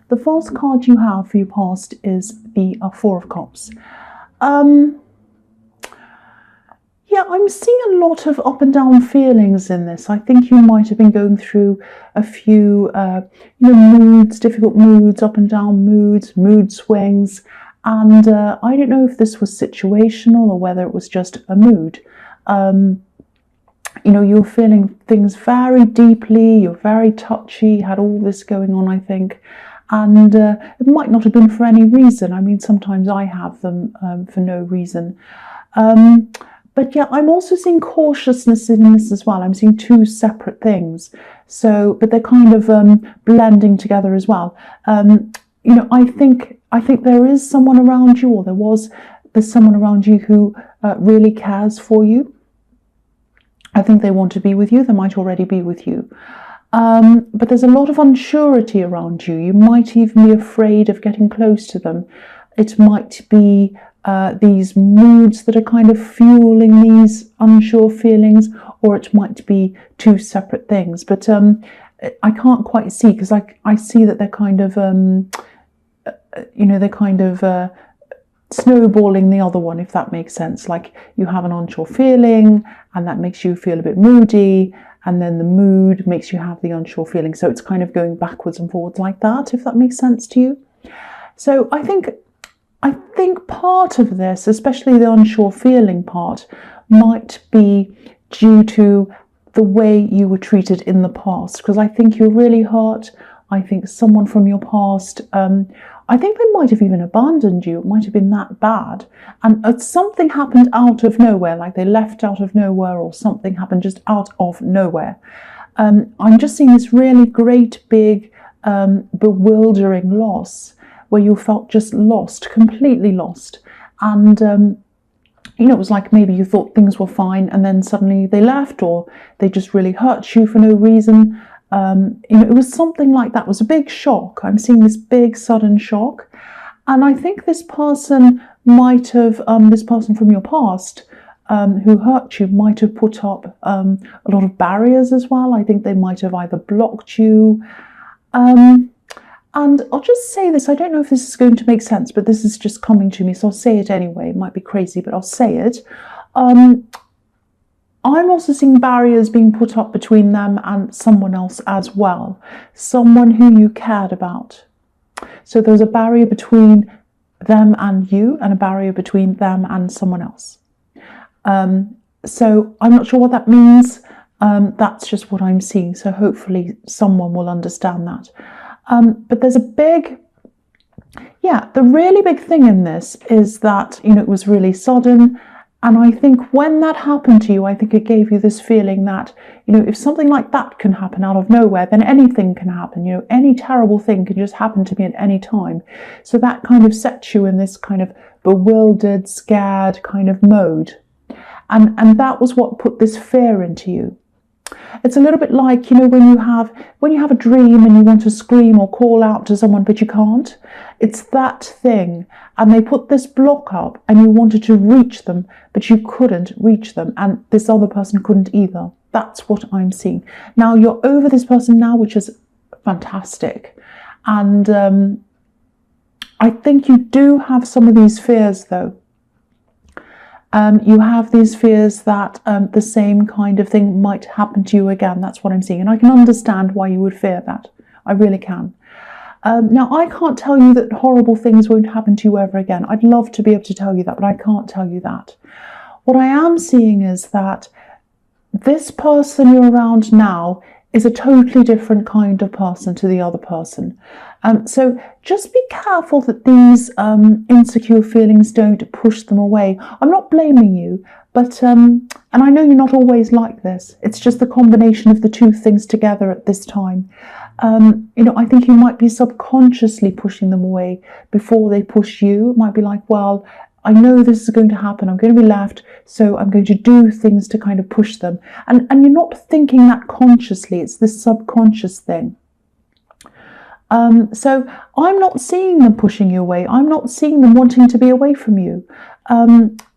The false card you have for your past is the Four of Cups. Yeah, I'm seeing a lot of up and down feelings in this. I think you might have been going through a few, moods, difficult moods, up and down moods, mood swings. And I don't know if this was situational or whether it was just a mood. You're feeling things very deeply, you're very touchy, had all this going on, I think. And it might not have been for any reason. I mean, sometimes I have them for no reason. But yeah, I'm also seeing cautiousness in this as well. I'm seeing two separate things. But they're kind of blending together as well. I think there is someone around you, or there's someone around you who really cares for you. I think they want to be with you. They might already be with you. But there's a lot of unsurety around you. You might even be afraid of getting close to them. It might be these moods that are kind of fueling these unsure feelings, or it might be two separate things. But I can't quite see, because I see that they're kind of, snowballing the other one, if that makes sense. Like you have an unsure feeling, and that makes you feel a bit moody, and then the mood makes you have the unsure feeling. So it's kind of going backwards and forwards like that, if that makes sense to you. So I think part of this, especially the unsure feeling part, might be due to the way you were treated in the past, because I think you're really hurt. I think someone from your past, I think they might have even abandoned you. It might have been that bad. And something happened out of nowhere, like they left out of nowhere, or something happened just out of nowhere. I'm just seeing this really great, big, bewildering loss, where you felt just lost, completely lost. And, it was like maybe you thought things were fine, and then suddenly they left, or they just really hurt you for no reason. It was something like that. It was a big shock. I'm seeing this big sudden shock. And I think this person might have, this person from your past who hurt you might have put up a lot of barriers as well. I think they might have either blocked you. And I'll just say this, I don't know if this is going to make sense, but this is just coming to me, so I'll say it anyway. It might be crazy, but I'll say it. I'm also seeing barriers being put up between them and someone else as well, someone who you cared about. So there's a barrier between them and you, and a barrier between them and someone else. So I'm not sure what that means. That's just what I'm seeing. So hopefully someone will understand that. But there's the really big thing in this is that, it was really sudden. And I think when that happened to you, I think it gave you this feeling that, if something like that can happen out of nowhere, then anything can happen. Any terrible thing can just happen to me at any time. So that kind of sets you in this kind of bewildered, scared kind of mode. And that was what put this fear into you. It's a little bit like, when you have a dream and you want to scream or call out to someone, but you can't. It's that thing. And they put this block up, and you wanted to reach them, but you couldn't reach them. And this other person couldn't either. That's what I'm seeing. Now you're over this person now, which is fantastic. And I think you do have some of these fears, though. You have these fears that the same kind of thing might happen to you again. That's what I'm seeing. And I can understand why you would fear that. I really can. Now, I can't tell you that horrible things won't happen to you ever again. I'd love to be able to tell you that, but I can't tell you that. What I am seeing is that this person you're around now is a totally different kind of person to the other person. So just be careful that these insecure feelings don't push them away. I'm not blaming you, but, and I know you're not always like this. It's just the combination of the two things together at this time. I think you might be subconsciously pushing them away before they push you. It might be like, well, I know this is going to happen. I'm going to be left, so I'm going to do things to kind of push them. And you're not thinking that consciously. It's this subconscious thing. So I'm not seeing them pushing you away. I'm not seeing them wanting to be away from you.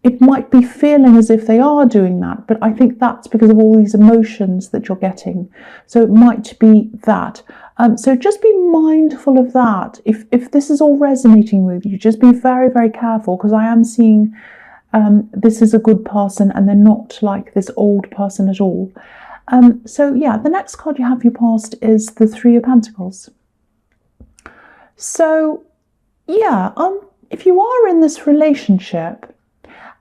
It might be feeling as if they are doing that, but I think that's because of all these emotions that you're getting. So it might be that. So just be mindful of that. If this is all resonating with you, just be very, very careful, because I am seeing this is a good person and they're not like this old person at all. So yeah, the next card you have for your past is the Three of Pentacles. So yeah, if you are in this relationship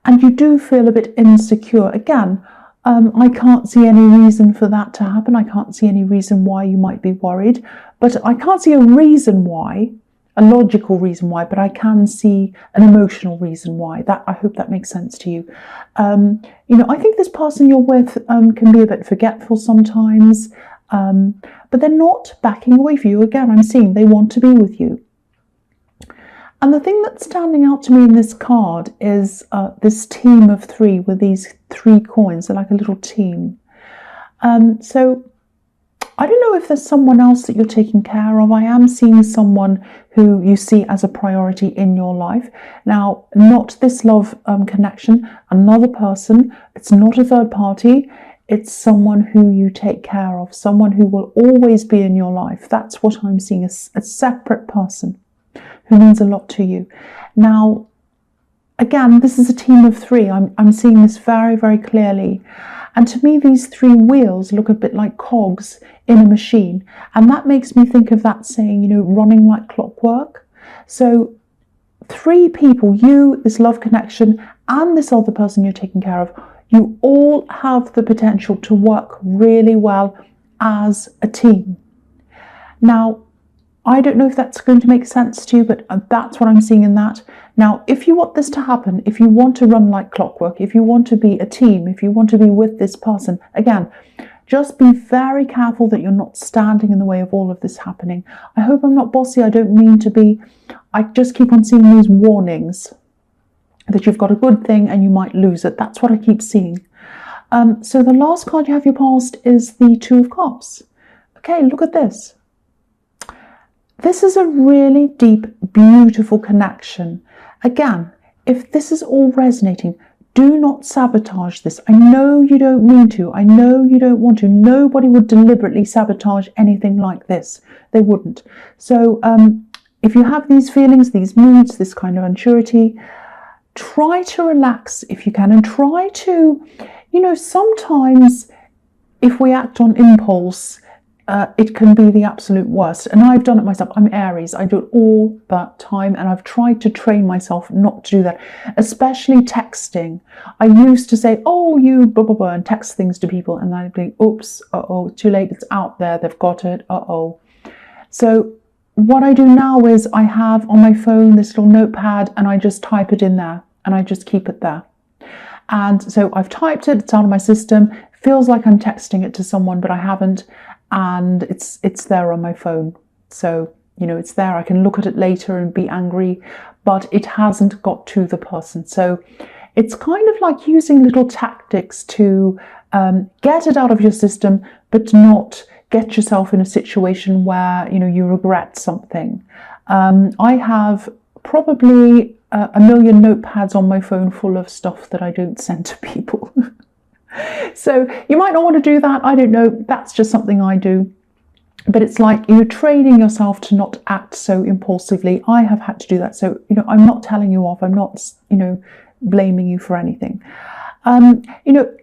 and you do feel a bit insecure, again, I can't see any reason for that to happen. I can't see any reason why you might be worried, but I can't see a reason why, a logical reason why, but I can see an emotional reason why. That, I hope that makes sense to you. You know, I think this person you're with can be a bit forgetful sometimes, but they're not backing away from you. Again, I'm seeing they want to be with you. And the thing that's standing out to me in this card is this team of three with these 3 coins. They're like a little team. So I don't know if there's someone else that you're taking care of. I am seeing someone who you see as a priority in your life. Now, not this love connection, another person. It's not a third party. It's someone who you take care of, someone who will always be in your life. That's what I'm seeing, a separate person who means a lot to you. Now, again, this is a team of 3. I'm seeing this very, very clearly. And to me, these 3 wheels look a bit like cogs in a machine. And that makes me think of that saying, you know, running like clockwork. So 3 people, you, this love connection, and this other person you're taking care of, you all have the potential to work really well as a team. Now, I don't know if that's going to make sense to you, but that's what I'm seeing in that. Now, if you want this to happen, if you want to run like clockwork, if you want to be a team, if you want to be with this person, again, just be very careful that you're not standing in the way of all of this happening. I hope I'm not bossy. I don't mean to be. I just keep on seeing these warnings that you've got a good thing and you might lose it. That's what I keep seeing. So the last card you have your past is the Two of Cups. Okay, look at this. This is a really deep, beautiful connection. Again, if this is all resonating, do not sabotage this. I know you don't mean to. I know you don't want to. Nobody would deliberately sabotage anything like this. They wouldn't. So if you have these feelings, these moods, this kind of unsurety, try to relax if you can, and try to, you know, sometimes if we act on impulse, it can be the absolute worst. And I've done it myself. I'm Aries. I do it all the time. And I've tried to train myself not to do that, especially texting. I used to say, oh, you blah, blah, blah, and text things to people. And then I'd be, oops, uh-oh, too late. It's out there. They've got it. Uh-oh. So what I do now is I have on my phone this little notepad and I just type it in there and I just keep it there. And so I've typed it. It's out of my system. Feels like I'm texting it to someone, but I haven't. And it's there on my phone. So, you know, it's there. I can look at it later and be angry, but it hasn't got to the person. So it's kind of like using little tactics to get it out of your system, but not get yourself in a situation where, you know, you regret something. I have probably a million notepads on my phone full of stuff that I don't send to people. So you might not want to do that. I don't know. That's just something I do. But it's like you're training yourself to not act so impulsively. I have had to do that. So, you know, I'm not telling you off. I'm not, you know, blaming you for anything. You know,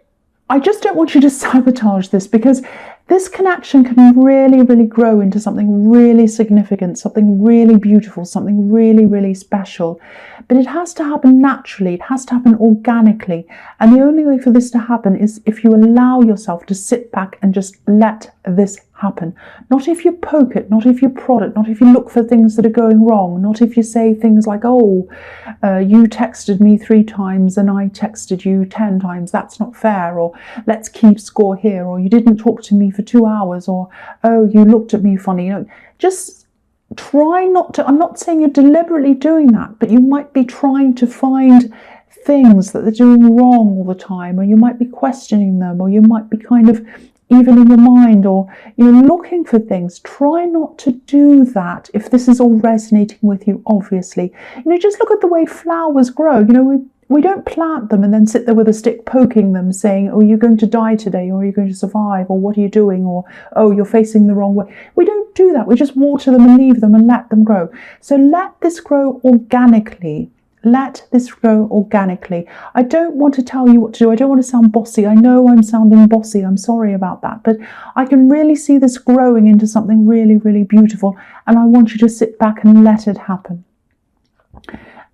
I just don't want you to sabotage this, because this connection can really, really grow into something really significant, something really beautiful, something really, really special. But it has to happen naturally. It has to happen organically. And the only way for this to happen is if you allow yourself to sit back and just let this happen. Not if you poke it, not if you prod it, not if you look for things that are going wrong, not if you say things like, oh, you texted me 3 times and I texted you 10 times. That's not fair. Or let's keep score here. Or you didn't talk to me for 2 hours. Or, oh, you looked at me funny. You know, just try not to. I'm not saying you're deliberately doing that, but you might be trying to find things that they're doing wrong all the time, or you might be questioning them, or you might be kind of even in your mind, or you're looking for things. Try not to do that if this is all resonating with you, obviously. You know, just look at the way flowers grow. You know, we don't plant them and then sit there with a stick poking them saying, oh, you're going to die today, or you're going to survive, or what are you doing, or oh, you're facing the wrong way. We don't do that. We just water them and leave them and let them grow. So let this grow organically. Let this grow organically. I don't want to tell you what to do. I don't want to sound bossy. I know I'm sounding bossy. I'm sorry about that. But I can really see this growing into something really, really beautiful. And I want you to sit back and let it happen.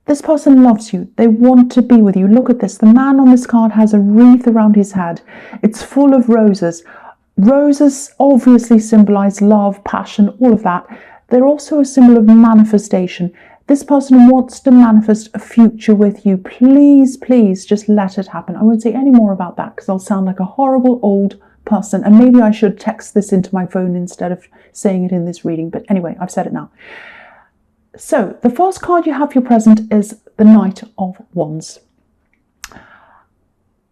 This person loves you. They want to be with you. Look at this. The man on this card has a wreath around his head. It's full of roses. Roses obviously symbolize love, passion, all of that. They're also a symbol of manifestation. This person wants to manifest a future with you. Please, please just let it happen. I won't say any more about that because I'll sound like a horrible old person. And maybe I should text this into my phone instead of saying it in this reading. But anyway, I've said it now. So the first card you have for your present is the Knight of Wands.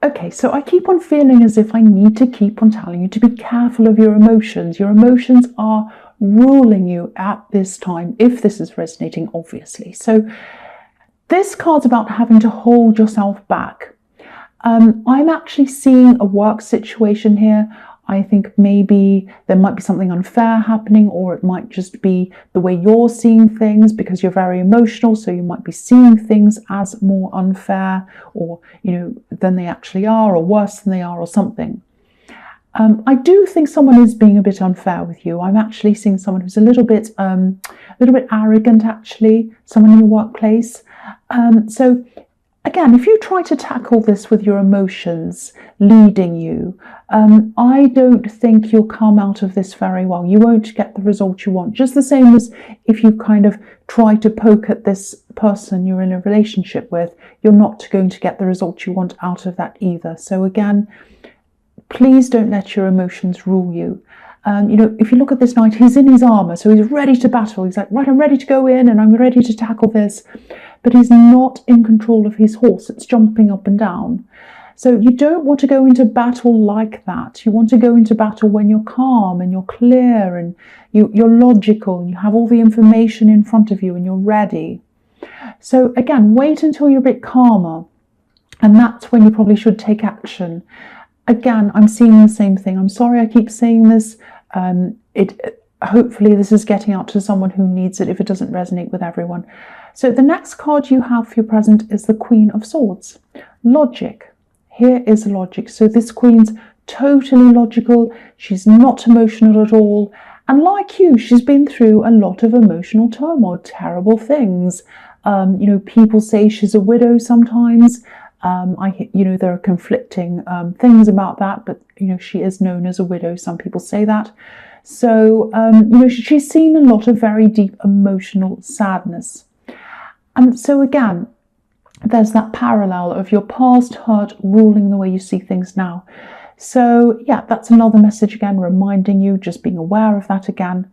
Okay, so I keep on feeling as if I need to keep on telling you to be careful of your emotions. Your emotions are ruling you at this time, if this is resonating, obviously. So this card's about having to hold yourself back. I'm actually seeing a work situation here. I think maybe there might be something unfair happening, or it might just be the way you're seeing things because you're very emotional. So you might be seeing things as more unfair, or, you know, than they actually are, or worse than they are, or something. I do think someone is being a bit unfair with you. I'm actually seeing someone who's a little bit arrogant, actually, someone in your workplace. So again, if you try to tackle this with your emotions leading you, I don't think you'll come out of this very well. You won't get the result you want. Just the same as if you kind of try to poke at this person you're in a relationship with, you're not going to get the result you want out of that either. So again, please don't let your emotions rule you. You know, if you look at this knight, he's in his armor, so he's ready to battle. He's like, right, I'm ready to go in and I'm ready to tackle this. But he's not in control of his horse. It's jumping up and down. So you don't want to go into battle like that. You want to go into battle when you're calm and you're clear and you're logical and you have all the information in front of you and you're ready. So again, wait until you're a bit calmer. And that's when you probably should take action. Again, I'm seeing the same thing. I'm sorry I keep saying this. Hopefully this is getting out to someone who needs it if it doesn't resonate with everyone. So the next card you have for your present is the Queen of Swords. Logic. Here is logic. So this queen's totally logical. She's not emotional at all. And like you, she's been through a lot of emotional turmoil, terrible things. You know, people say she's a widow sometimes. You know, there are conflicting things about that, but, you know, she is known as a widow. Some people say that. So, you know, she's seen a lot of very deep emotional sadness. And so again, there's that parallel of your past hurt ruling the way you see things now. So yeah, that's another message again, reminding you, just being aware of that again.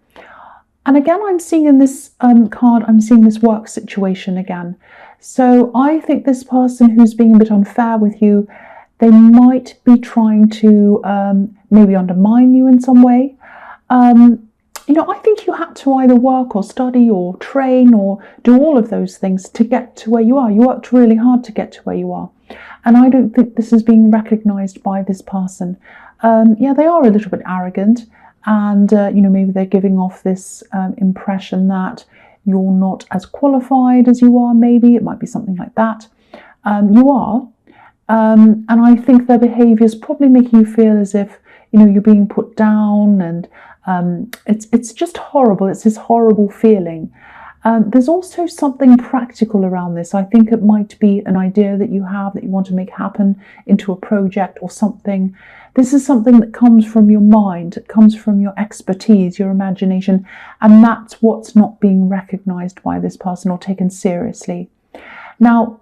And again, I'm seeing in this card, I'm seeing this work situation again. So I think this person who's being a bit unfair with you, they might be trying to maybe undermine you in some way. You know, I think you had to either work or study or train or do all of those things to get to where you are. You worked really hard to get to where you are. And I don't think this is being recognised by this person. Yeah, they are a little bit arrogant. And, you know, maybe they're giving off this impression that you're not as qualified as you are, maybe. It might be something like that. You are. And I think their behaviour is probably making you feel as if, you know, you're being put down, and it's just horrible. It's this horrible feeling. There's also something practical around this. I think it might be an idea that you have that you want to make happen into a project or something. This is something that comes from your mind, it comes from your expertise, your imagination, and that's what's not being recognised by this person or taken seriously. Now,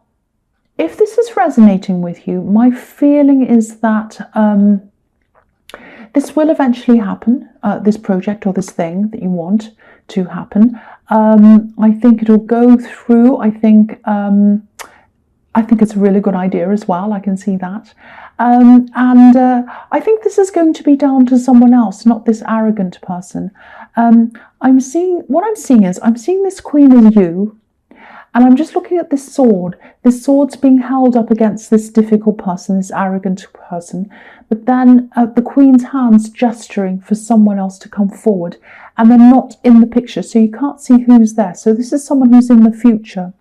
if this is resonating with you, my feeling is that this will eventually happen, this project or this thing that you want to happen. I think it'll go through. I think it's a really good idea as well. I can see that. And I think this is going to be down to someone else, not this arrogant person. I'm seeing this queen as you, And I'm just looking at this sword. This sword's being held up against this difficult person, this arrogant person. But then the Queen's hand's gesturing for someone else to come forward. And they're not in the picture, so you can't see who's there. So this is someone who's in the future.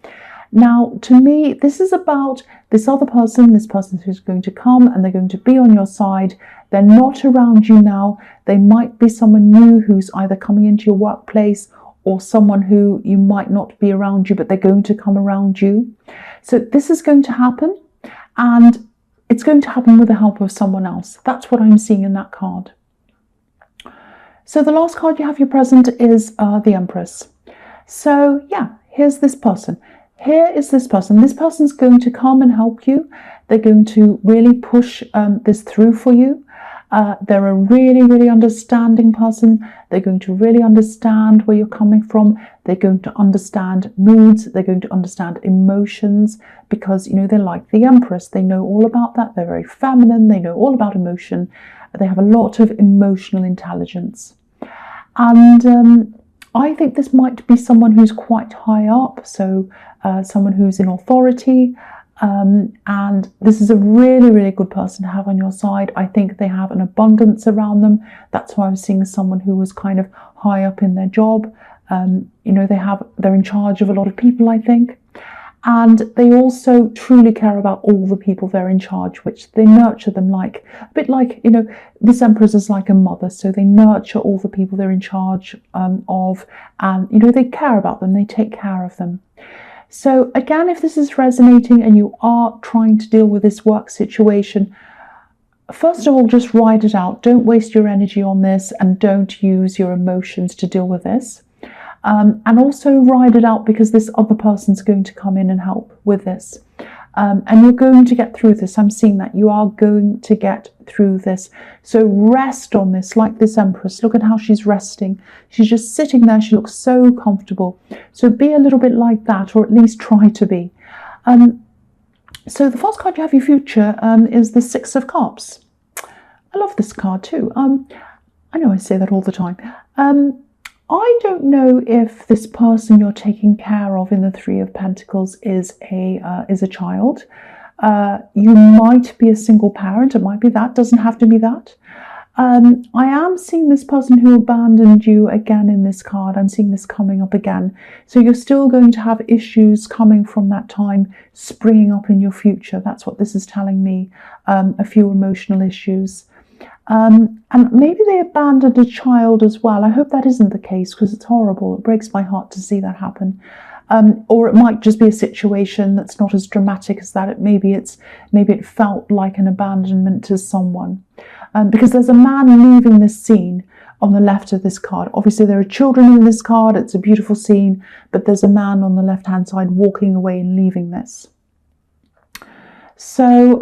Now, to me, this is about this other person, this person who's going to come and they're going to be on your side. They're not around you now. They might be someone new who's either coming into your workplace or someone who you might not be around you, but they're going to come around you. So this is going to happen, and it's going to happen with the help of someone else. That's what I'm seeing in that card. So the last card you have your present is the Empress. So yeah, here's this person. Here is this person. This person's going to come and help you. They're going to really push this through for you. They're a really, really understanding person. They're going to really understand where you're coming from. They're going to understand moods. They're going to understand emotions because, you know, they're like the Empress. They know all about that. They're very feminine. They know all about emotion. They have a lot of emotional intelligence. And I think this might be someone who's quite high up. So someone who's in authority. And this is a really, really good person to have on your side. I think they have an abundance around them. That's why I was seeing someone who was kind of high up in their job. You know, they're in charge of a lot of people, I think. And they also truly care about all the people they're in charge, which they nurture them like, a bit like, you know, this Empress is like a mother. So they nurture all the people they're in charge of, and, you know, they care about them. They take care of them. So again, if this is resonating and you are trying to deal with this work situation, first of all, just ride it out. Don't waste your energy on this and don't use your emotions to deal with this. And also ride it out because this other person's going to come in and help with this. And you're going to get through this. I'm seeing that you are going to get through this. So rest on this, like this Empress. Look at how she's resting. She's just sitting there. She looks so comfortable. So be a little bit like that, or at least try to be. So the first card you have your future is the Six of Cups. I love this card too. I know I say that all the time. I don't know if this person you're taking care of in the Three of Pentacles is a child. You might be a single parent. It might be that. Doesn't have to be that. I am seeing this person who abandoned you again in this card. I'm seeing this coming up again. So you're still going to have issues coming from that time springing up in your future. That's what this is telling me. A few emotional issues. And maybe they abandoned a child as well. I hope that isn't the case because it's horrible. It breaks my heart to see that happen. Or it might just be a situation that's not as dramatic as that. Maybe it felt like an abandonment to someone. Because there's a man leaving this scene on the left of this card. Obviously there are children in this card. It's a beautiful scene, but there's a man on the left-hand side walking away and leaving this. So,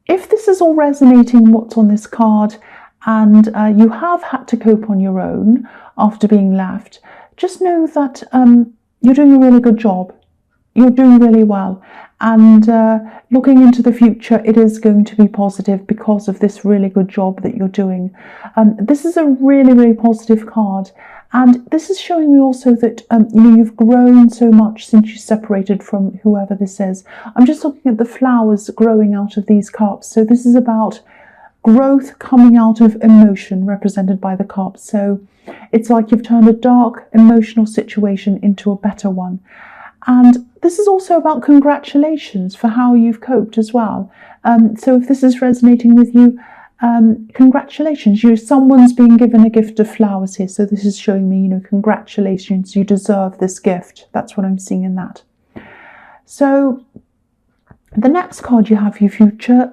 if this is all resonating, what's on this card, and you have had to cope on your own after being left, just know that you're doing a really good job. You're doing really well. And looking into the future, it is going to be positive because of this really good job that you're doing. This is a really, really positive card. And this is showing me also that you know, you've grown so much since you separated from whoever this is. I'm just looking at the flowers growing out of these cups. So this is about growth coming out of emotion represented by the cups. So it's like you've turned a dark emotional situation into a better one. And this is also about congratulations for how you've coped as well. So if this is resonating with you, congratulations, someone's being given a gift of flowers here. So this is showing me, you know, congratulations, you deserve this gift. That's what I'm seeing in that. So the next card you have for your future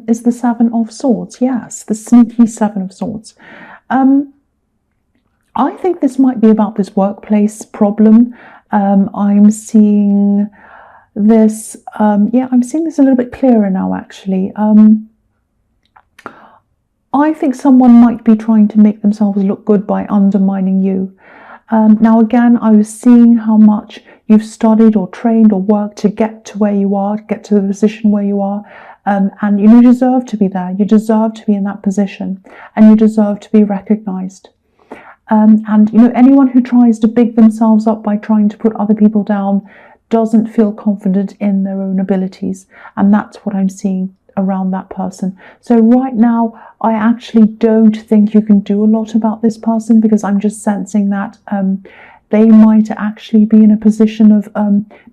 is the Seven of Swords. Yes, the sneaky Seven of Swords. I think this might be about this workplace problem. I'm seeing this, yeah, I'm seeing this a little bit clearer now, actually. I think someone might be trying to make themselves look good by undermining you. Now, again, I was seeing how much you've studied or trained or worked to get to where you are, get to the position where you are. And you deserve to be there. You deserve to be in that position and you deserve to be recognized. And anyone who tries to big themselves up by trying to put other people down doesn't feel confident in their own abilities, and that's what I'm seeing around that person. So right now, I actually don't think you can do a lot about this person, because I'm just sensing that they might actually be in a position of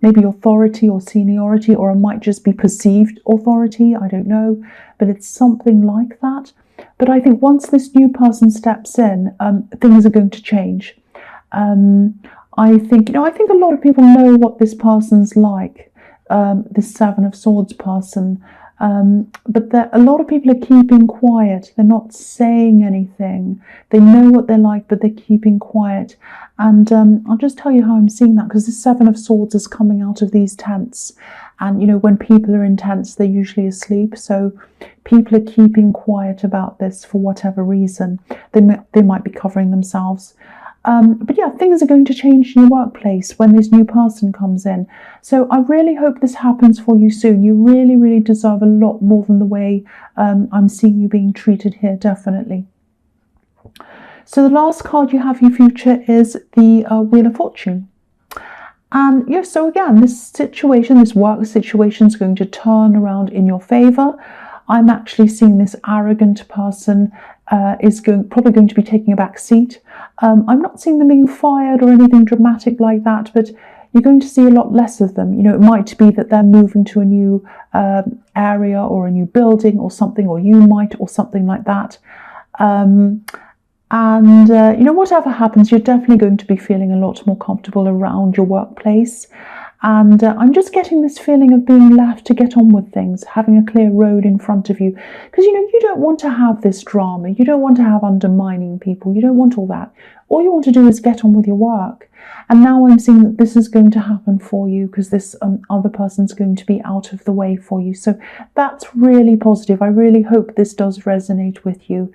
maybe authority or seniority, or it might just be perceived authority. I don't know, but it's something like that. But I think once this new person steps in, things are going to change. I think a lot of people know what this person's like, this Seven of Swords person. But a lot of people are keeping quiet. They're not saying anything. They know what they're like, but they're keeping quiet. And I'll just tell you how I'm seeing that, because the Seven of Swords is coming out of these tents. And when people are in tents, they're usually asleep. So people are keeping quiet about this for whatever reason. They might be covering themselves. But yeah, things are going to change in your workplace when this new person comes in. So I really hope this happens for you soon. You really, really deserve a lot more than the way I'm seeing you being treated here, definitely. So the last card you have for your future is the Wheel of Fortune. And yeah, so again, this work situation is going to turn around in your favor. I'm actually seeing this arrogant person is probably going to be taking a back seat. I'm not seeing them being fired or anything dramatic like that, but you're going to see a lot less of them. It might be that they're moving to a new area or a new building or something, or you might, or something like that. Whatever happens, you're definitely going to be feeling a lot more comfortable around your workplace. And I'm just getting this feeling of being left to get on with things, having a clear road in front of you. Because, you don't want to have this drama. You don't want to have undermining people. You don't want all that. All you want to do is get on with your work. And now I'm seeing that this is going to happen for you, because this other person's going to be out of the way for you. So that's really positive. I really hope this does resonate with you.